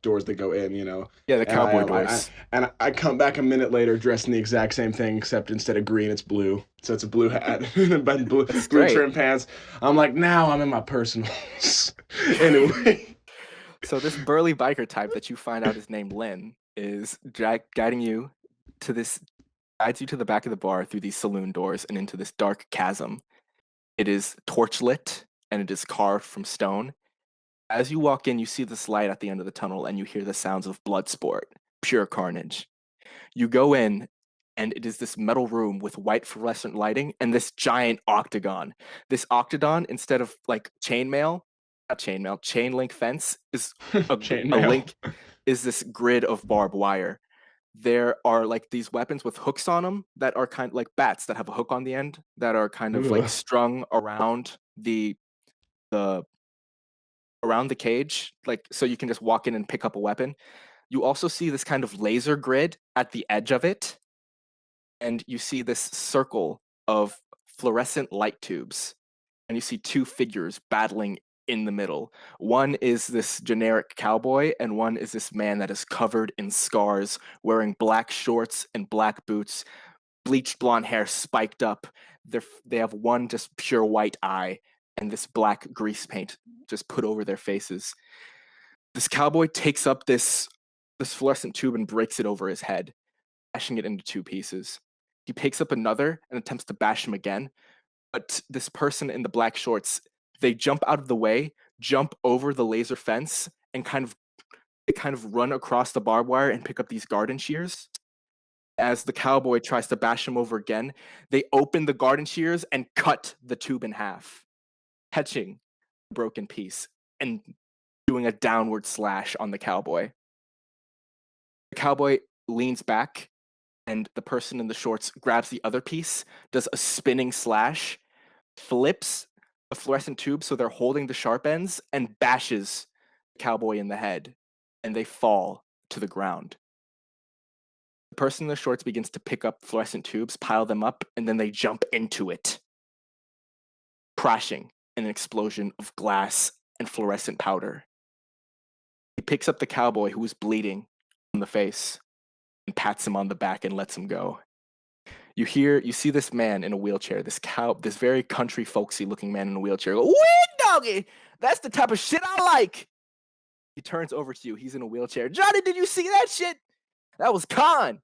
doors that go in, you know. Yeah, the And cowboy I doors. I come back a minute later dressed in the exact same thing, except instead of green, it's blue. So it's a blue hat and blue great. trim pants. I'm like, now I'm in my personals. Anyway. So this burly biker type that you find out is named Lynn is guiding you to this, guides you to the back of the bar through these saloon doors and into this dark chasm. It is torchlit and it is carved from stone. As you walk in, you see this light at the end of the tunnel and you hear the sounds of blood sport, pure carnage. You go in and it is this metal room with white fluorescent lighting and this giant octagon. This octagon, instead of like chain link fence, is a Chainmail. link, is this grid of barbed wire. There are like these weapons with hooks on them that are kind of like bats that have a hook on the end that are kind of like Ugh. strung around the around the cage, like so you can just walk in and pick up a weapon. You also see this kind of laser grid at the edge of it, and you see this circle of fluorescent light tubes, and you see two figures battling in the middle. One is this generic cowboy, and one is this man that is covered in scars, wearing black shorts and black boots, bleached blonde hair spiked up. They have one just pure white eye, and this black grease paint just put over their faces. This cowboy takes up this fluorescent tube and breaks it over his head, bashing it into two pieces. He picks up another and attempts to bash him again, but this person in the black shorts, they jump out of the way, jump over the laser fence, and kind of run across the barbed wire and pick up these garden shears. As the cowboy tries to bash him over again, they open the garden shears and cut the tube in half, catching the broken piece and doing a downward slash on the cowboy. The cowboy leans back, and the person in the shorts grabs the other piece, does a spinning slash, flips the fluorescent tube so they're holding the sharp ends, and bashes the cowboy in the head, and they fall to the ground. The person in the shorts begins to pick up fluorescent tubes, pile them up, and then they jump into it, crashing in an explosion of glass and fluorescent powder. He picks up the cowboy who is bleeding from the face, and pats him on the back and lets him go. You see this man in a wheelchair, this very country folksy looking man in a wheelchair go, "Wee doggy, that's the type of shit I like." He turns over to you. He's in a wheelchair. "Johnny, did you see that shit? That was Khan,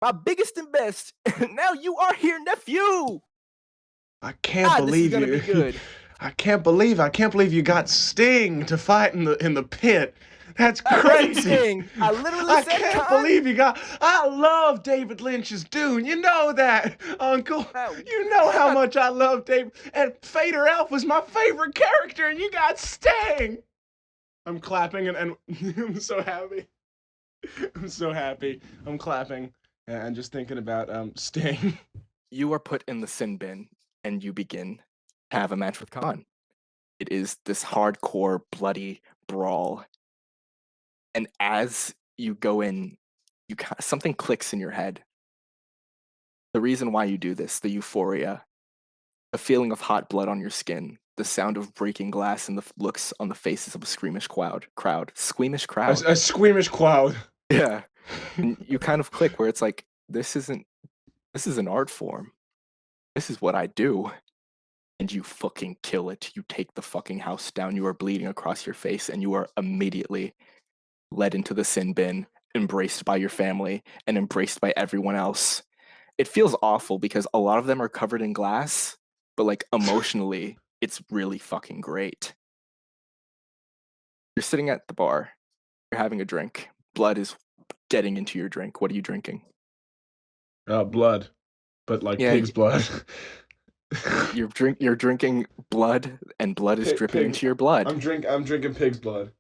my biggest and best. Now you are here, nephew." I can't believe this is gonna be good. I can't believe you got Sting to fight in the pit. That's crazy. I literally I said can't Khan. believe you got. I love David Lynch's Dune. You know that, Uncle. You know how much I love David. And Fader Elf was my favorite character, and you got Sting. I'm clapping and I'm so happy. I'm so happy. I'm clapping and just thinking about Sting. You are put in the sin bin, and you begin to have a match with Khan. It is this hardcore, bloody brawl. And as you go in, something clicks in your head. The reason why you do this, the euphoria, a feeling of hot blood on your skin, the sound of breaking glass, and the looks on the faces of a squeamish crowd. Squeamish crowd. A squeamish crowd. Yeah. And you kind of click where it's like, this is an art form. This is what I do. And you fucking kill it. You take the fucking house down. You are bleeding across your face, and you are immediately led into the sin bin, embraced by your family, and embraced by everyone else. It feels awful because a lot of them are covered in glass, but like emotionally, it's really fucking great. You're sitting at the bar. You're having a drink. Blood is getting into your drink. What are you drinking? Blood, but like Yeah, pig's blood. You're drinking blood, and blood is dripping into your blood. I'm drinking pig's blood.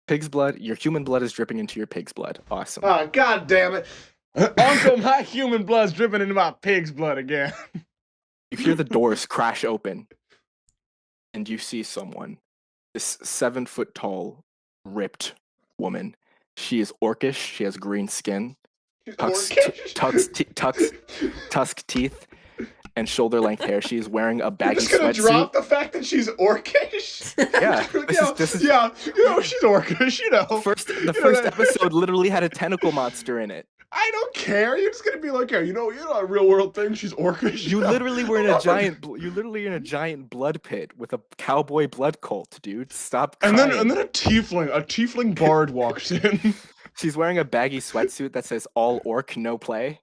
Pig's blood. Your human blood is dripping into your pig's blood. Awesome. Oh, God damn it. Uncle, my human blood's dripping into my pig's blood again. You hear the doors crash open, and you see someone. This 7-foot tall, ripped woman. She is orcish. She has green skin, tusked teeth, and shoulder-length hair. She is wearing a baggy sweatsuit. You're just gonna drop sweatsuit. the fact that she's orcish? Yeah, yeah, she's orcish, you know. The first episode literally had a tentacle monster in it. I don't care. You're just gonna be like, you know, a real world thing. She's orcish. You literally were in a giant. You're literally in a giant blood pit with a cowboy blood cult, dude. Stop crying. And then a tiefling bard walks in. She's wearing a baggy sweatsuit that says "All Orc, No Play."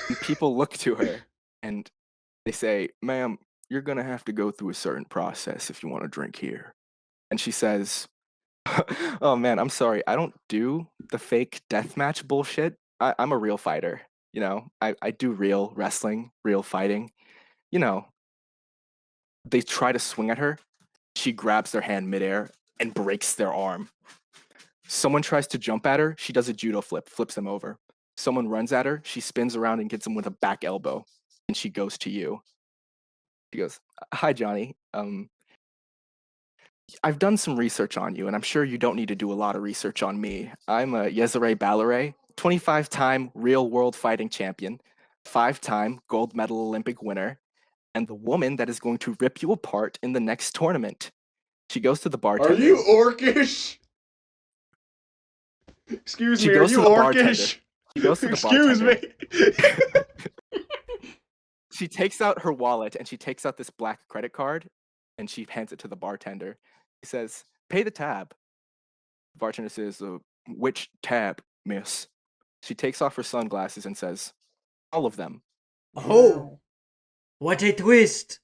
And people look to her and they say, "Ma'am, you're gonna have to go through a certain process if you want to drink here." And she says, "Oh man, I'm sorry. I don't do the fake deathmatch bullshit. I'm a real fighter. You know, I do real wrestling, real fighting. You know." They try to swing at her. She grabs their hand midair and breaks their arm. Someone tries to jump at her. She does a judo flip, flips them over. Someone runs at her. She spins around and gets him with a back elbow. And she goes to you. She goes, "Hi, Johnny. I've done some research on you, and I'm sure you don't need to do a lot of research on me. I'm a Yezere Balare, 25-time real-world fighting champion, 5-time gold medal Olympic winner, and the woman that is going to rip you apart in the next tournament." She goes to the bartender. Are you orcish? Excuse She me, are goes you to the bartender. orcish? She goes to the Excuse bartender. me. She takes out her wallet and she takes out this black credit card and she hands it to the bartender. He says, "Pay the tab." The bartender says, "Which tab, miss?" She takes off her sunglasses and says, "All of them." Oh, what a twist!